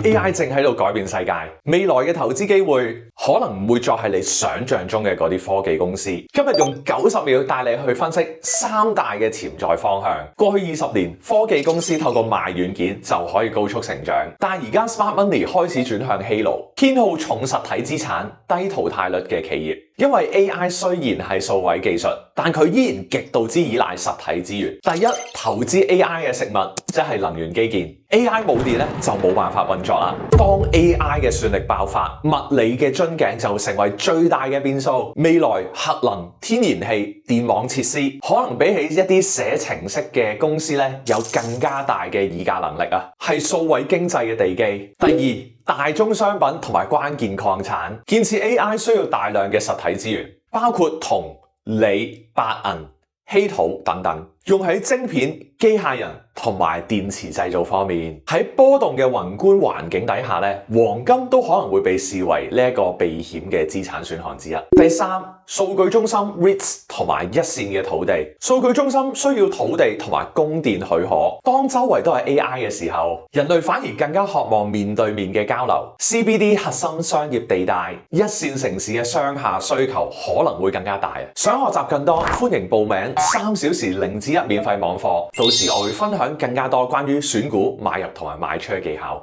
AI 正喺度改變世界，未來嘅投資機會可能唔會再係你想象中嘅嗰啲科技公司。今日用90秒帶你去分析三大嘅潛在方向。過去20年，科技公司透過賣軟件就可以高速成長，但而家 Smart Money 開始轉向稀路，偏好重實體資產、低淘汰率嘅企業。因為 AI 雖然係數位技術，但佢依然極度之依賴實體資源。第一，投資 AI 嘅食物，即係能源基建。AI 冇電咧就冇辦法運作啦。當 AI 嘅算力爆發，物理嘅樽頸就成為最大嘅變數。未來核能、天然氣、電網設施可能比起一啲寫程式嘅公司咧有更加大嘅議價能力啊，係數位經濟嘅地基。第二，大宗商品同埋關鍵礦產，建設 AI 需要大量嘅實體資源，包括銅、鋰、白銀、稀土等等，用喺晶片、機械人同埋電池製造方面。喺波動嘅宏觀環境底下咧，黃金都可能會被視為呢一個避險嘅資產選項之一。第三，數據中心 REITs 同埋一線嘅土地。數據中心需要土地同埋供電許可，當周圍都係 AI 嘅時候，人類反而更加渴望面對面嘅交流。CBD 核心商業地帶、一線城市嘅商廈需求可能會更加大。想學習更多，歡迎報名3小時0至1免費網課，到時我會分享更加多關於選股、買入同埋賣出嘅技巧。